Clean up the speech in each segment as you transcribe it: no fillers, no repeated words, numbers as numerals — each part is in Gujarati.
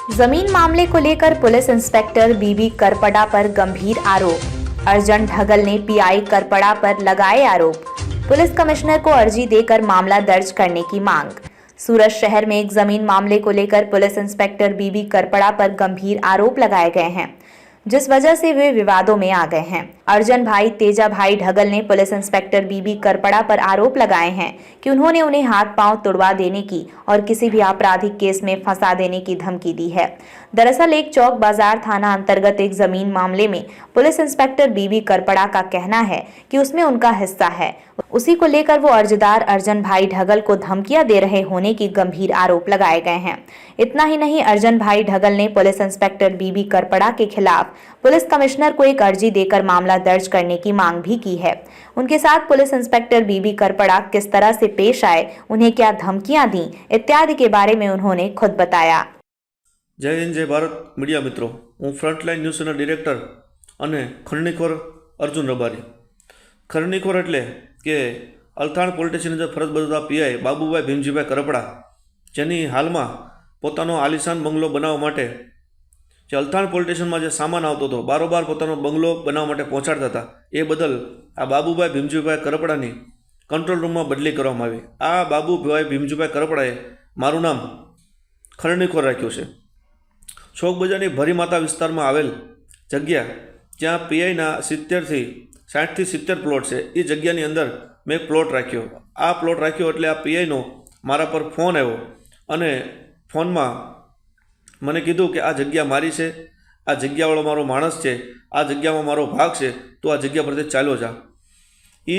जमीन मामले को लेकर पुलिस इंस्पेक्टर बीबी करपड़ा पर गंभीर आरोप। अर्जन ढगल ने पीआई करपड़ा पर लगाए आरोप। पुलिस कमिश्नर को अर्जी देकर मामला दर्ज करने की मांग। सूरत शहर में एक जमीन मामले को लेकर पुलिस इंस्पेक्टर बीबी करपड़ा पर गंभीर आरोप लगाए गए हैं, जिस वजह से वे विवादों में आ गए हैं। अर्जन भाई तेजा भाई ढगल ने पुलिस इंस्पेक्टर बीबी करपड़ा पर आरोप लगाए हैं कि उन्होंने उन्हें हाथ पांव तुड़वा देने की और किसी भी आपराधिक केस में फंसा देने की धमकी दी है। दरअसल एक चौक बाजार थाना अंतर्गत एक जमीन मामले में पुलिस इंस्पेक्टर बीबी करपड़ा का कहना है कि उसमें उनका हिस्सा है। उसी को लेकर वो अर्जदार अर्जन भाई ढगल को धमकियां दे रहे होने की गंभीर आरोप लगाए गए हैं। इतना ही नहीं, अर्जन भाई ढगल ने पुलिस इंस्पेक्टर बीबी करपड़ा के खिलाफ पुलिस कमिश्नर को एक अर्जी देकर मामला दर्ज करने की मांग भी की है। उनके साथ पुलिस इंस्पेक्टर बीबी करपड़ा किस तरह से पेश आए, उन्हें क्या धमकियां दी, इत्यादि के बारे में उन्होंने खुद बताया। जय हिंद, जय भारत मीडिया मित्रों, हूँ फ्रंटलाइन न्यूज़ चैनल डिरेक्टर અને ખરણીખોર અર્જુન રબારી। ખરણીખોર એટલે કે અલથાણ પોલીસ સ્ટેશન અંદર ફરજ બજાવતા પીઆઈ બાબુભાઈ ભીમજીભાઈ કરપડા, જેની હાલમાં પોતાનો આલિશાન બંગલો બનાવવા માટે જે અલથાણ પોલીસ સ્ટેશનમાં જે સામાન આવતો હતો બારોબાર પોતાનો બંગલો બનાવવા માટે પહોંચાડતા હતા, એ બદલ આ બાબુભાઈ ભીમજીભાઈ કરપડાની કંટ્રોલ રૂમમાં બદલી કરવામાં આવી। આ બાબુભાઈ ભીમજીભાઈ કરપડાએ મારું નામ ખરણીખોર રાખ્યું છે। ચોક બજારની ભરીમાતા વિસ્તારમાં આવેલ જગ્યા જ્યાં પીઆઈના 60 થી 70 પ્લોટ છે, એ જગ્યાની અંદર મેં એક પ્લોટ રાખ્યો। આ પ્લોટ રાખ્યો એટલે આ પીઆઈનો મારા પર ફોન આવ્યો અને ફોનમાં મને કીધું કે આ જગ્યા મારી છે, આ જગ્યાવાળો મારો માણસ છે, આ જગ્યામાં મારો ભાગ છે, તો આ જગ્યા પરથી ચાલ્યો જા। એ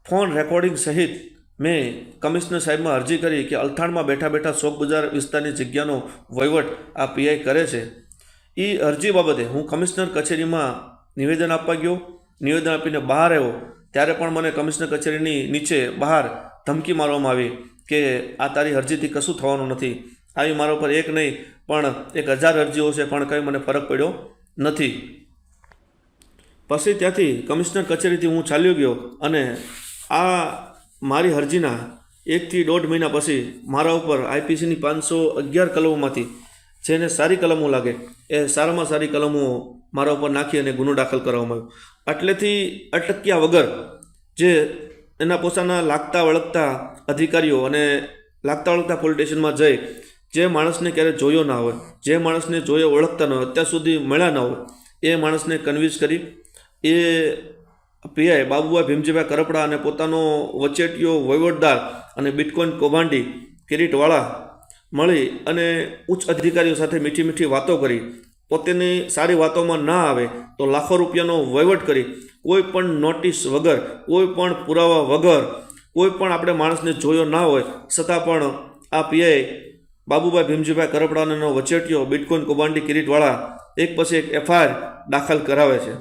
ફોન રેકોર્ડિંગ સહિત મેં કમિશનર સાહેબમાં અરજી કરી કે અલથાણમાં બેઠા બેઠા ચોક બજાર વિસ્તારની જગ્યાનો વહીવટ આ પીઆઈ કરે છે। એ અરજી બાબતે હું કમિશનર કચેરીમાં નિવેદન આપવા ગયો। નિવેદન આપીને બહાર આવ્યો ત્યારે પણ મને કમિશનર કચેરીની નીચે બહાર ધમકી મારવામાં આવી કે આ તારી અરજીથી કશું થવાનું નથી। આવી મારા ઉપર એક નહીં પણ 1000 અરજીઓ છે, પણ કંઈ મને ફરક પડ્યો નથી। પછી ત્યાંથી કમિશનર કચેરીથી હું ચાલ્યો ગયો અને આ મારી અરજીના 1 થી 1.5 મહિના પછી મારા ઉપર આઈપીસીની 511 કલમોમાંથી જેને સારી કલમો લાગે એ સારામાં સારી કલમો મારા ઉપર નાખી અને ગુનો દાખલ કરવામાં આવ્યો। એટલેથી અટક્યા વગર જે એના પોતાના લાગતા વળગતા અધિકારીઓ અને લાગતા વળગતા પોલીસ સ્ટેશનમાં જઈ જે માણસને ક્યારે જોયો ના હોય, જે માણસને જોયો ઓળખતા ન હોય, અત્યાર સુધી મળ્યા ન હોય, એ માણસને કન્વિન્સ કરી એ પીઆઈ બાબુભાઈ ભીમજીભાઈ કરપડા અને પોતાનો વચેટિયો વહીવટદાર અને બિટકોઇન કૌભાંડી કિરીટવાળા મળી અને ઉચ્ચ અધિકારીઓ સાથે મીઠી મીઠી વાતો કરી, પોતાની સારી વાતોમાં ના આવે તો લાખો રૂપિયાનો વહીવટ કરી, કોઈ પણ નોટિસ વગર, કોઈ પણ પુરાવા વગર, કોઈ પણ આપણે માણસને જોયો ના હોય છતાં પણ આ પીઆઈ બાબુભાઈ ભીમજીભાઈ કરપડાનો વચેટિયો બિટકોઇન કૌભાંડી કિરીટવાળા એક પછી એક એફઆઈઆર દાખલ કરાવે છે।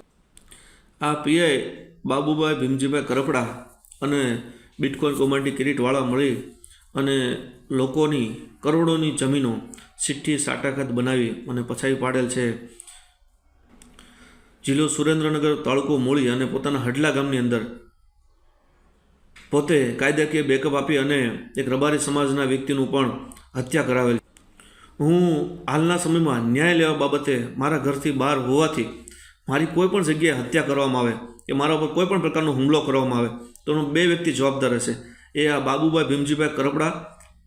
આ પીઆઈ બાબુભાઈ ભીમજીભાઈ કરપડા અને બિટકોઇન કૌભાંડી કિરીટવાળા મળી અને લોકોની કરોડોની જમીનો સિઠ્ઠી સાટાઘાત બનાવી અને પછાઈ પાડેલ છે। જિલ્લો સુરેન્દ્રનગર, તાલુકો મૂળી અને પોતાના હડલા ગામની અંદર પોતે કાયદાકીય બેકઅપ આપી અને એક રબારી સમાજના વ્યક્તિનું પણ હત્યા કરાવેલ। હું હાલના સમયમાં ન્યાય લેવા બાબતે મારા ઘરથી બહાર હોવાથી મારી કોઈ પણ જગ્યાએ હત્યા કરવામાં આવે કે મારા ઉપર કોઈ પણ પ્રકારનો હુમલો કરવામાં આવે તો એનો 2 વ્યક્તિ જવાબદાર હશે। એ આ બાબુભાઈ ભીમજીભાઈ કરપડા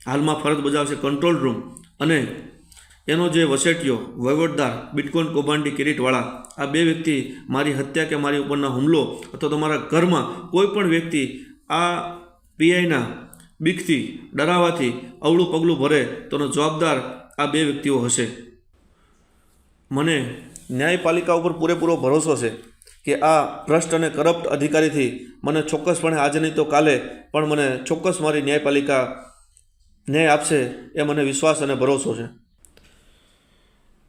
હાલમાં ફરજ બજાવશે કંટ્રોલ રૂમ, અને એનો જે વસેટિયો વહીવટદાર બિટકોઇન કૌભાંડી કિરીટવાળા, આ 2 વ્યક્તિ મારી હત્યા કે મારી ઉપરના હુમલો અથવા તો મારા ઘરમાં કોઈ પણ વ્યક્તિ આ પીઆઈના બીકથી ડરાવાથી અવળું પગલું ભરે તો એનો જવાબદાર આ 2 વ્યક્તિઓ હશે। મને ન્યાયપાલિકા ઉપર પૂરેપૂરો ભરોસો છે કે આ ભ્રષ્ટ અને કરપ્ટ અધિકારીથી મને ચોક્કસપણે આજે નહીં તો કાલે પણ મને ચોક્કસ મારી ન્યાયપાલિકા ન્યાય આપશે, એ મને વિશ્વાસ અને ભરોસો છે।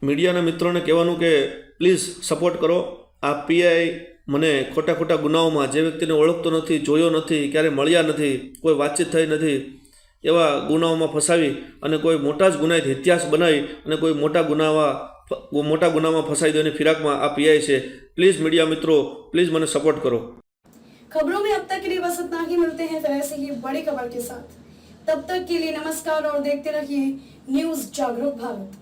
મીડિયાના મિત્રોને કહેવાનું કે પ્લીઝ સપોર્ટ કરો। આ પીઆઈ મને ખોટા ખોટા ગુનાઓમાં જે વ્યક્તિને ઓળખતો નથી, જોયો નથી, ક્યારે મળ્યા નથી, કોઈ વાતચીત થઈ નથી, એવા ગુનાઓમાં ફસાવી અને કોઈ મોટા જ ગુનાહિત ઇતિહાસ બનાવી અને કોઈ મોટા ગુનામાં ફસાઈ દેવાની ફિરાકમાં આ પીઆઈ છે। प्लीज़ मीडिया मित्रों, प्लीज़ मैंने सपोर्ट करो। खबरों में अब तक के लिए बस इतना ही। मिलते हैं फिर ऐसे ही बड़ी खबर के साथ। तब तक के लिए नमस्कार और देखते रहिए न्यूज़ जागरूक भारत।